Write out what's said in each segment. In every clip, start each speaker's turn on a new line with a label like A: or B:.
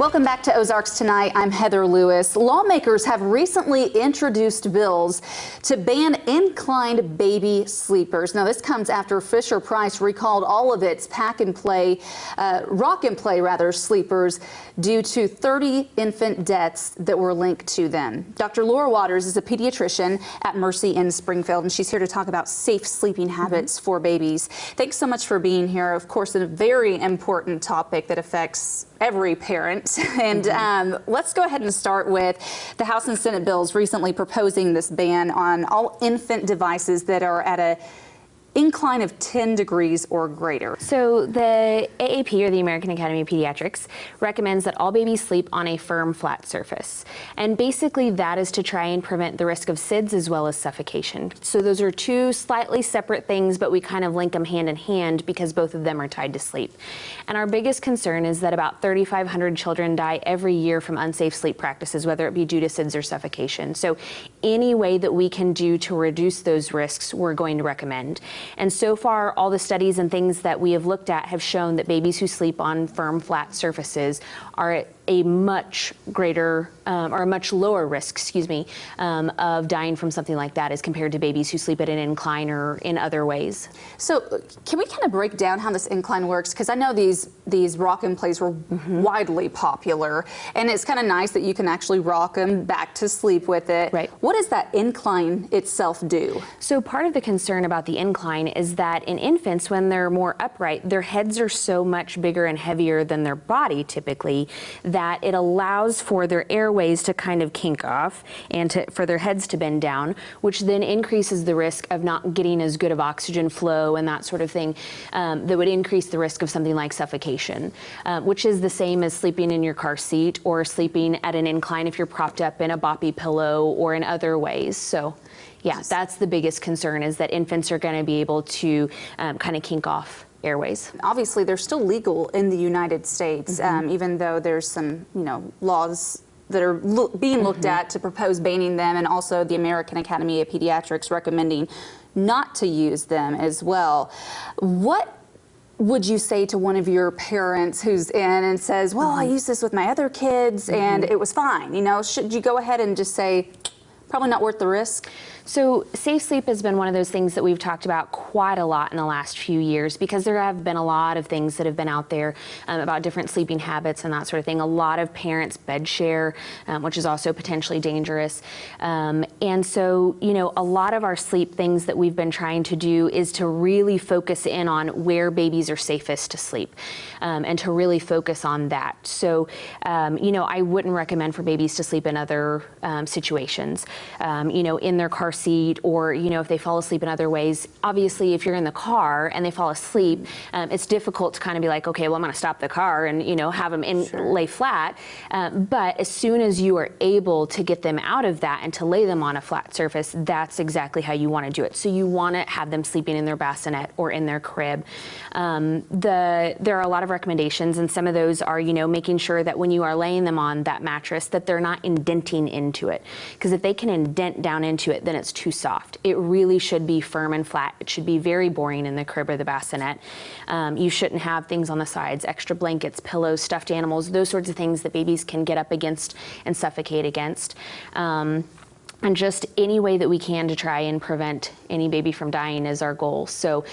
A: Welcome back to Ozarks Tonight. I'm Heather Lewis. Lawmakers have recently introduced bills to ban inclined baby sleepers. Now, this comes after Fisher-Price recalled all of its rock and play sleepers due to 30 infant deaths that were linked to them. Dr. Laura Waters is a pediatrician at Mercy in Springfield, and she's here to talk about safe sleeping habits for babies. Thanks so much for being here. Of course, a very important topic that affects every parent. And let's go ahead and start with the House and Senate bills recently proposing this ban on all infant devices that are at a incline of 10 degrees or greater.
B: So the AAP, or the American Academy of Pediatrics, recommends that all babies sleep on a firm, flat surface. And basically that is to try and prevent the risk of SIDS as well as suffocation. So those are two slightly separate things, but we kind of link them hand in hand because both of them are tied to sleep. And our biggest concern is that about 3,500 children die every year from unsafe sleep practices, whether it be due to SIDS or suffocation. So any way that we can do to reduce those risks, we're going to recommend. And so far, all the studies and things that we have looked at have shown that babies who sleep on firm, flat surfaces are at a much greater or a much lower risk, of dying from something like that as compared to babies who sleep at an incline or in other ways.
A: So can we kind of break down how this incline works? Because I know these rock and plays were widely popular, and it's kind of nice that you can actually rock them back to sleep with it.
B: Right.
A: What does that incline itself do?
B: So part of the concern about the incline is that in infants, when they're more upright, their heads are so much bigger and heavier than their body typically that it allows for their airways to kind of kink off and for their heads to bend down, which then increases the risk of not getting as good of oxygen flow and that sort of thing, that would increase the risk of something like suffocation, which is the same as sleeping in your car seat or sleeping at an incline if you're propped up in a boppy pillow or in other ways. So yeah, that's the biggest concern, is that infants are going to be able to kind of kink off airways.
A: Obviously, they're still legal in the United States, even though there's some, laws that are being looked at to propose banning them, and also the American Academy of Pediatrics recommending not to use them as well. What would you say to one of your parents who's in and says, well, I used this with my other kids and it was fine? Should you go ahead and just say, probably not worth the risk?
B: So safe sleep has been one of those things that we've talked about quite a lot in the last few years, because there have been a lot of things that have been out there about different sleeping habits and that sort of thing. A lot of parents bed share, which is also potentially dangerous. And so, a lot of our sleep things that we've been trying to do is to really focus in on where babies are safest to sleep, and to really focus on that. So, I wouldn't recommend for babies to sleep in other situations, in their car seat, or if they fall asleep in other ways. Obviously, if you're in the car and they fall asleep, it's difficult to kind of be like, okay, well, I'm going to stop the car and have them lay flat. But as soon as you are able to get them out of that and to lay them on a flat surface, that's exactly how you want to do it. So you want to have them sleeping in their bassinet or in their crib. There are a lot of recommendations, and some of those are making sure that when you are laying them on that mattress that they're not indenting into it, because if they can indent down into it, then it's too soft. It really should be firm and flat. It should be very boring in the crib or the bassinet. You shouldn't have things on the sides, extra blankets, pillows, stuffed animals, those sorts of things that babies can get up against and suffocate against. And just any way that we can to try and prevent any baby from dying is our goal. So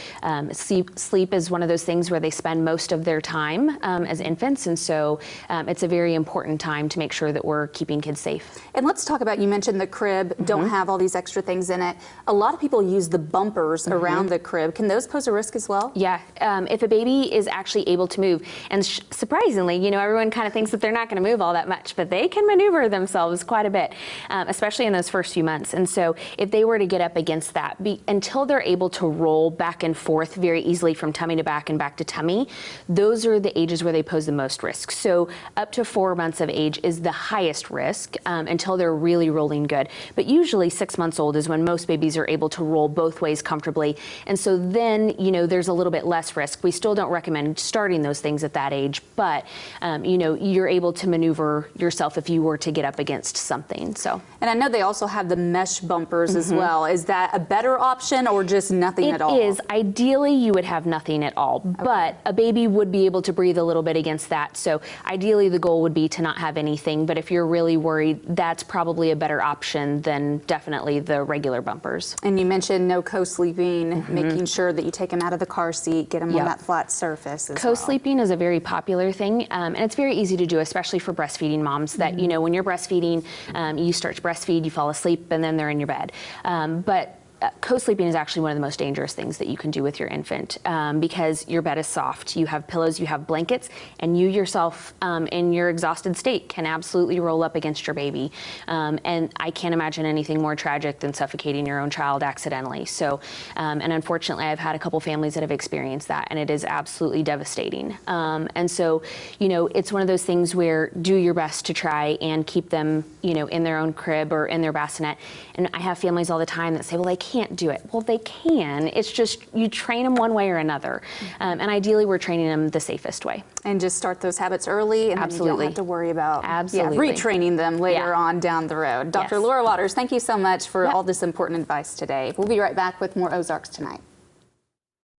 B: sleep is one of those things where they spend most of their time as infants, and so it's a very important time to make sure that we're keeping kids safe.
A: And let's talk about, you mentioned the crib, don't have all these extra things in it. A lot of people use the bumpers around the crib. Can those pose a risk as well?
B: Yeah, if a baby is actually able to move, and surprisingly, everyone kind of thinks that they're not going to move all that much, but they can maneuver themselves quite a bit, especially in those first few months. And so if they were to get up against that, until they're able to roll back and forth very easily from tummy to back and back to tummy, those are the ages where they pose the most risk. So up to 4 months of age is the highest risk until they're really rolling good. But usually 6 months old is when most babies are able to roll both ways comfortably. And so then, there's a little bit less risk. We still don't recommend starting those things at that age, but you're able to maneuver yourself if you were to get up against something. So.
A: And I know they also also have the mesh bumpers as well. Is that a better option or just nothing at all?
B: It is. Ideally, you would have nothing at all, but a baby would be able to breathe a little bit against that. So ideally, the goal would be to not have anything, but if you're really worried, that's probably a better option than definitely the regular bumpers.
A: And you mentioned no co-sleeping, making sure that you take them out of the car seat, get them on that flat surface as well.
B: Co-sleeping is a very popular thing, and it's very easy to do, especially for breastfeeding moms, that, you know, when you're breastfeeding, you start to breastfeed, you fall asleep, and then they're in your bed. But co-sleeping is actually one of the most dangerous things that you can do with your infant, because your bed is soft. You have pillows, you have blankets, and you yourself, in your exhausted state, can absolutely roll up against your baby. And I can't imagine anything more tragic than suffocating your own child accidentally. So, and unfortunately, I've had a couple families that have experienced that, and it is absolutely devastating. And so, you know, it's one of those things where do your best to try and keep them, you know, in their own crib or in their bassinet. And I have families all the time that say, well, I can't do it. Well, they can. It's just you train them one way or another. And ideally, we're training them the safest way.
A: And just start those habits early, and then you don't have to worry about retraining them later on down the road. Dr. Laura Waters, thank you so much for all this important advice today. We'll be right back with more Ozarks Tonight.